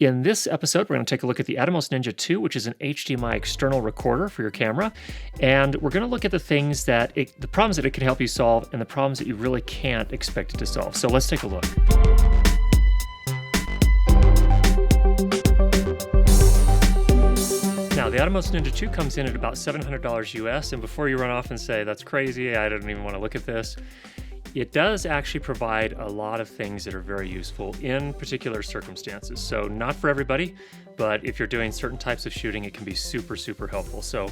In this episode, we're going to take a look at the ATOMOS Ninja-2, which is an HDMI external recorder for your camera. And we're going to look at the the problems that it can help you solve and the problems that you really can't expect it to solve. So let's take a look. Now, the ATOMOS Ninja-2 comes in at about $700 US. And before you run off and say, that's crazy, I don't even want to look at this, it does actually provide a lot of things that are very useful in particular circumstances. So not for everybody, but if you're doing certain types of shooting, it can be super, super helpful. So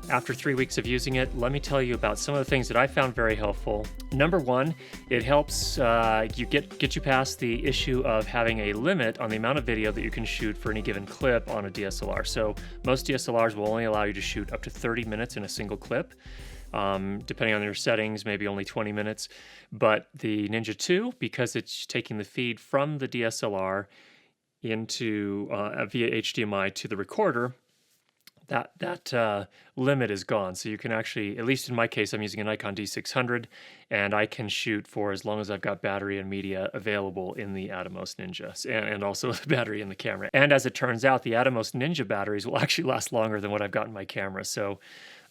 after 3 weeks of using it, let me tell you about some of the things that I found very helpful. Number one, it helps get you past the issue of having a limit on the amount of video that you can shoot for any given clip on a DSLR. So most DSLRs will only allow you to shoot up to 30 minutes in a single clip. Depending on your settings, maybe only 20 minutes. But the Ninja-2, because it's taking the feed from the DSLR into via HDMI to the recorder, that limit is gone. So you can actually, at least in my case, I'm using a Nikon D600, and I can shoot for as long as I've got battery and media available in the ATOMOS Ninja, and also the battery in the camera. And as it turns out, the ATOMOS Ninja batteries will actually last longer than what I've got in my camera. So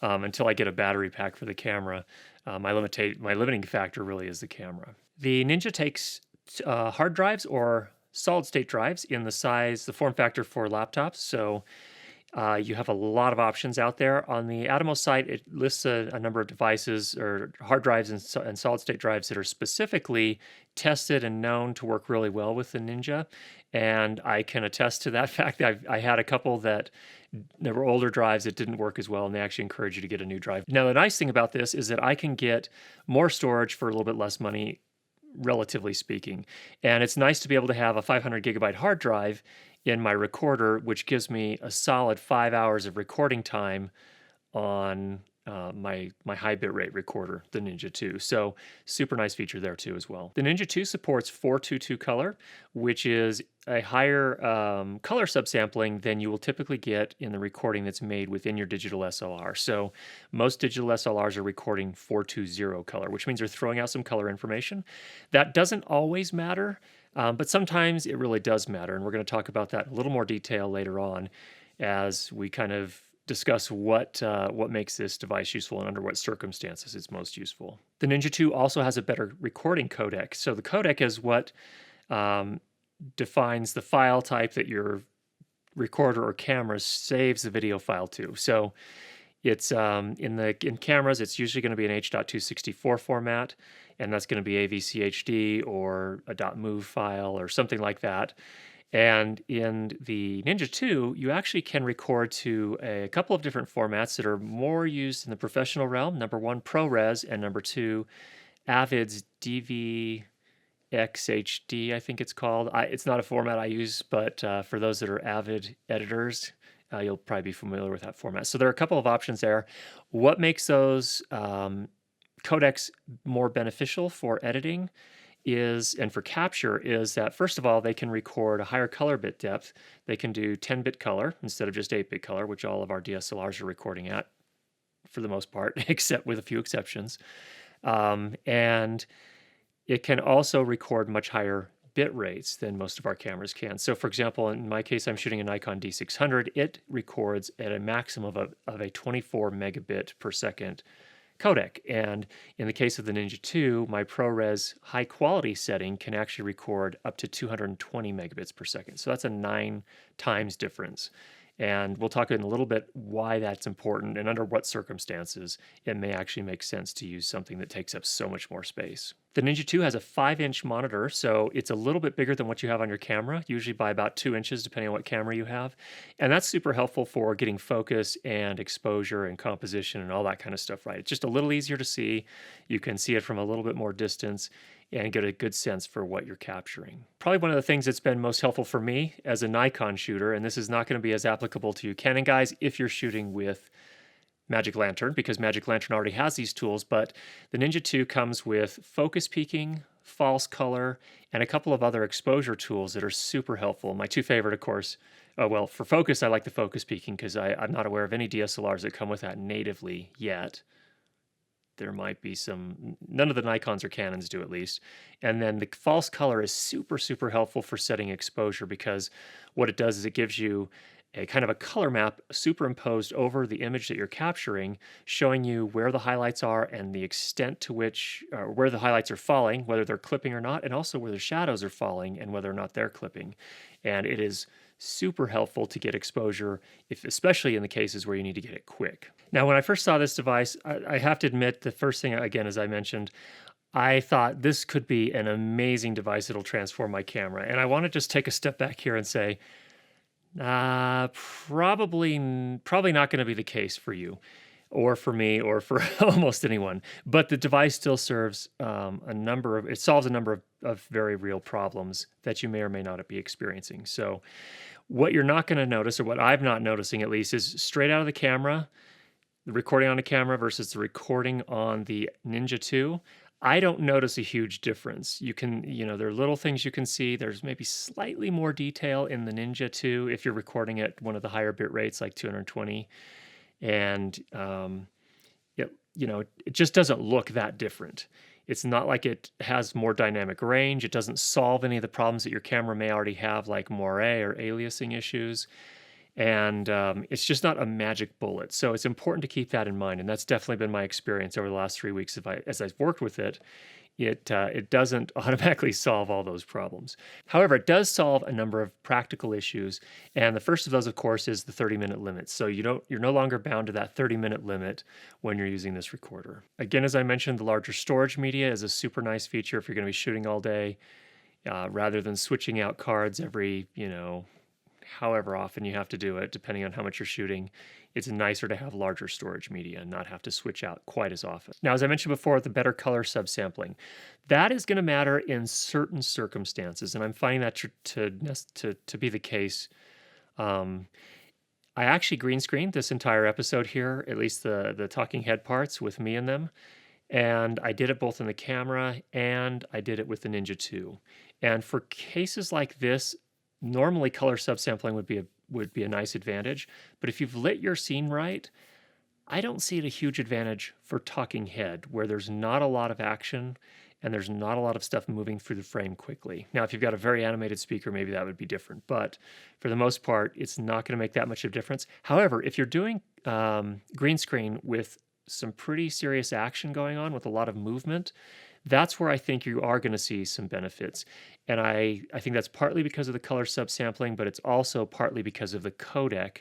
until I get a battery pack for the camera, my limiting factor really is the camera. The Ninja takes hard drives or solid state drives in the form factor for laptops. So you have a lot of options out there. On the ATOMOS site, it lists a number of devices or hard drives and solid state drives that are specifically tested and known to work really well with the Ninja. And I can attest to that fact. I had a couple that there were older drives that didn't work as well, and they actually encourage you to get a new drive. Now, the nice thing about this is that I can get more storage for a little bit less money, relatively speaking. And it's nice to be able to have a 500 gigabyte hard drive in my recorder, which gives me a solid 5 hours of recording time on my high bitrate recorder, the Ninja-2. So super nice feature there too as well. The Ninja-2 supports 422 color, which is a higher color subsampling than you will typically get in the recording that's made within your digital SLR. So most digital SLRs are recording 420 color, which means they're throwing out some color information. That doesn't always matter, but sometimes it really does matter. And we're going to talk about that in a little more detail later on as we kind of discuss what makes this device useful and under what circumstances it's most useful. The Ninja-2 also has a better recording codec. So the codec is what defines the file type that your recorder or camera saves the video file to. So it's in cameras, it's usually going to be an H.264 format, and that's going to be AVCHD or a .mov file or something like that. And in the Ninja-2, you actually can record to a couple of different formats that are more used in the professional realm. Number one, ProRes, and number two, Avid's DVXHD, I think it's called. It's not a format I use, but for those that are Avid editors, you'll probably be familiar with that format. So there are a couple of options there. What makes those codecs more beneficial for editing and for capture is that, first of all, they can record a higher color bit depth. They can do 10-bit color instead of just 8-bit color, which all of our DSLRs are recording at for the most part, except with a few exceptions. And it can also record much higher bit rates than most of our cameras can. So for example, in my case, I'm shooting a Nikon D600. It records at a maximum of a 24 megabit per second codec. And in the case of the Ninja-2, my ProRes high quality setting can actually record up to 220 megabits per second. So that's a 9 times difference. And we'll talk in a little bit why that's important and under what circumstances it may actually make sense to use something that takes up so much more space. The Ninja-2 has a 5-inch monitor, so it's a little bit bigger than what you have on your camera, usually by about 2 inches, depending on what camera you have. And that's super helpful for getting focus and exposure and composition and all that kind of stuff right. It's just a little easier to see. You can see it from a little bit more distance and get a good sense for what you're capturing. Probably one of the things that's been most helpful for me as a Nikon shooter, and this is not going to be as applicable to you Canon guys if you're shooting with Magic Lantern, because Magic Lantern already has these tools, but the Ninja-2 comes with focus peaking, false color, and a couple of other exposure tools that are super helpful. My two favorite, of course, well, for focus, I like the focus peaking because I'm not aware of any DSLRs that come with that natively yet. there might be some, none of the Nikons or Canons do at least. And then the false color is super, super helpful for setting exposure, because what it does is it gives you a kind of a color map superimposed over the image that you're capturing, showing you where the highlights are and the extent to which, or where the highlights are falling, whether they're clipping or not, and also where the shadows are falling and whether or not they're clipping. And it is super helpful to get exposure, especially in the cases where you need to get it quick. Now, when I first saw this device, I have to admit, the first thing, again, as I mentioned, I thought this could be an amazing device that'll transform my camera. And I want to just take a step back here and say, probably not going to be the case for you, or for me, or for almost anyone. But the device still serves it solves a number of very real problems that you may or may not be experiencing. So what you're not going to notice, or what I'm not noticing at least, is straight out of the camera, the recording on the camera versus the recording on the Ninja-2. I don't notice a huge difference. There are little things you can see. There's maybe slightly more detail in the Ninja-2 if you're recording at one of the higher bit rates, like 220. And, it just doesn't look that different. It's not like it has more dynamic range. It doesn't solve any of the problems that your camera may already have, like moire or aliasing issues. And it's just not a magic bullet. So it's important to keep that in mind. And that's definitely been my experience over the last 3 weeks. As I've worked with it, it doesn't automatically solve all those problems. However, it does solve a number of practical issues. And the first of those, of course, is the 30-minute limit. So you're no longer bound to that 30-minute limit when you're using this recorder. Again, as I mentioned, the larger storage media is a super nice feature if you're going to be shooting all day, rather than switching out cards every, however often you have to do it, depending on how much you're shooting. It's nicer to have larger storage media and not have to switch out quite as often. Now, as I mentioned before, the better color subsampling. That is going to matter in certain circumstances, and I'm finding that to be the case. I actually green screened this entire episode here, at least the talking head parts with me in them. And I did it both in the camera and I did it with the Ninja-2. And for cases like this, normally color subsampling would be a nice advantage, but if you've lit your scene right, I don't see it a huge advantage for talking head, where there's not a lot of action and there's not a lot of stuff moving through the frame quickly. Now, if you've got a very animated speaker, maybe that would be different, but for the most part, it's not going to make that much of a difference. However, if you're doing green screen with some pretty serious action going on, with a lot of movement, that's where I think you are going to see some benefits. And I think that's partly because of the color subsampling, but it's also partly because of the codec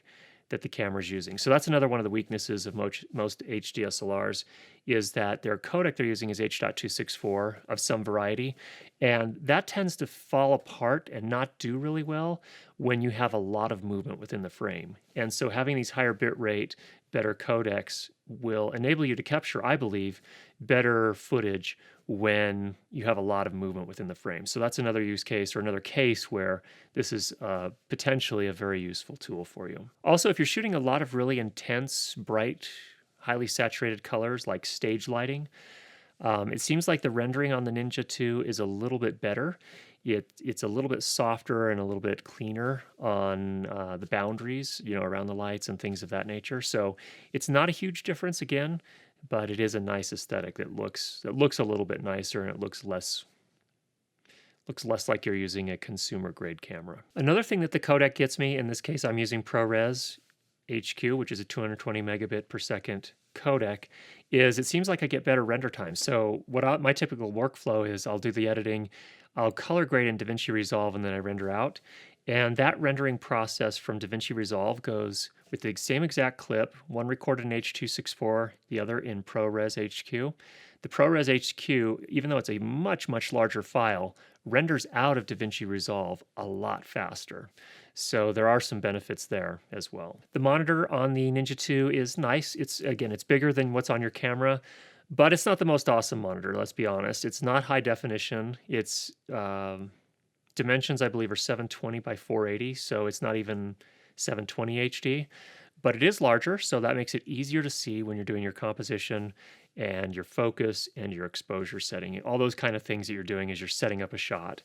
that the camera is using. So that's another one of the weaknesses of most HDSLRs, is that their codec they're using is H.264 of some variety. And that tends to fall apart and not do really well when you have a lot of movement within the frame. And so having these higher bit rate, better codecs will enable you to capture, I believe, better footage when you have a lot of movement within the frame. So that's another use case, or another case where this is potentially a very useful tool for you. Also, if you're shooting a lot of really intense, bright, highly saturated colors like stage lighting, it seems like the rendering on the Ninja-2 is a little bit better. It's a little bit softer and a little bit cleaner on the boundaries, around the lights and things of that nature. So it's not a huge difference again, but it is a nice aesthetic that looks a little bit nicer, and it looks less like you're using a consumer grade camera. Another thing that the codec gets me, in this case I'm using ProRes HQ, which is a 220 megabit per second codec, is it seems like I get better render time. So my typical workflow is I'll do the editing, I'll color grade in DaVinci Resolve, and then I render out. And that rendering process from DaVinci Resolve goes with the same exact clip, one recorded in H.264, the other in ProRes HQ. The ProRes HQ, even though it's a much, much larger file, renders out of DaVinci Resolve a lot faster. So there are some benefits there as well. The monitor on the Ninja-2 is nice. It's bigger than what's on your camera, but it's not the most awesome monitor, let's be honest. It's not high definition. It's dimensions, I believe, are 720 by 480, so it's not even 720 HD, but it is larger, so that makes it easier to see when you're doing your composition and your focus and your exposure setting. All those kind of things that you're doing as you're setting up a shot.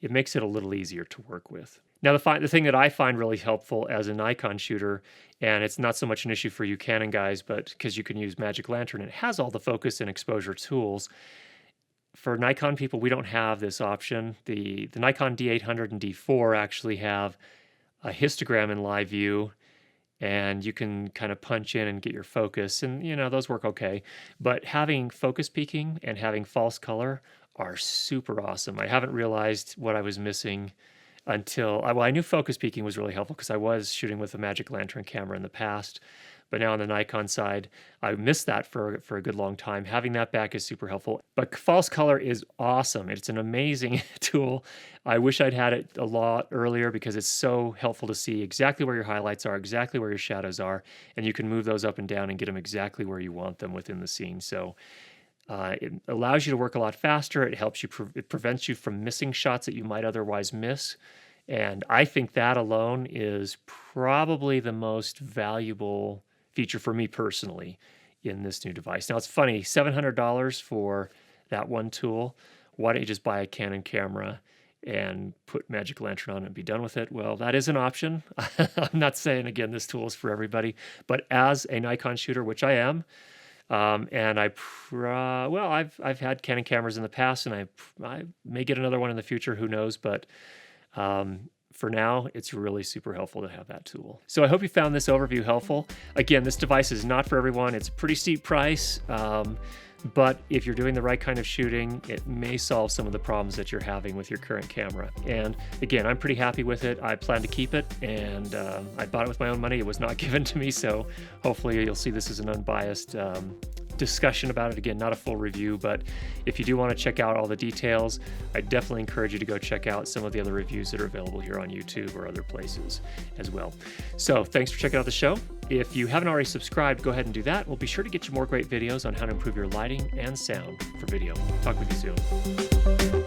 it makes it a little easier to work with. Now, the thing that I find really helpful as a Nikon shooter, and it's not so much an issue for you Canon guys, but because you can use Magic Lantern, it has all the focus and exposure tools. For Nikon people, we don't have this option. The Nikon D800 and D4 actually have a histogram in live view, and you can kind of punch in and get your focus, and those work okay. But having focus peaking and having false color are super awesome. I haven't realized what I was missing until I knew focus peaking was really helpful because I was shooting with a Magic Lantern camera in the past. But now on the Nikon side, I missed that for a good long time. Having that back is super helpful. But false color is awesome. It's an amazing tool. I wish I'd had it a lot earlier because it's so helpful to see exactly where your highlights are, exactly where your shadows are, and you can move those up and down and get them exactly where you want them within the scene. So it allows you to work a lot faster. It helps you, it prevents you from missing shots that you might otherwise miss. And I think that alone is probably the most valuable feature for me personally in this new device. Now it's funny, $700 for that one tool. Why don't you just buy a Canon camera and put Magic Lantern on it and be done with it? Well, that is an option. I'm not saying, again, this tool is for everybody, but as a Nikon shooter, which I am, and I've had Canon cameras in the past, and I may get another one in the future, who knows, but for now, it's really super helpful to have that tool. So I hope you found this overview helpful. Again, this device is not for everyone. It's a pretty steep price, but if you're doing the right kind of shooting, it may solve some of the problems that you're having with your current camera. And again, I'm pretty happy with it. I plan to keep it, and I bought it with my own money. It was not given to me, so hopefully you'll see this as an unbiased discussion about it. Again, not a full review, but if you do want to check out all the details, I definitely encourage you to go check out some of the other reviews that are available here on YouTube or other places as well. So thanks for checking out the show. If you haven't already subscribed, go ahead and do that. We'll be sure to get you more great videos on how to improve your lighting and sound for video. Talk with you soon.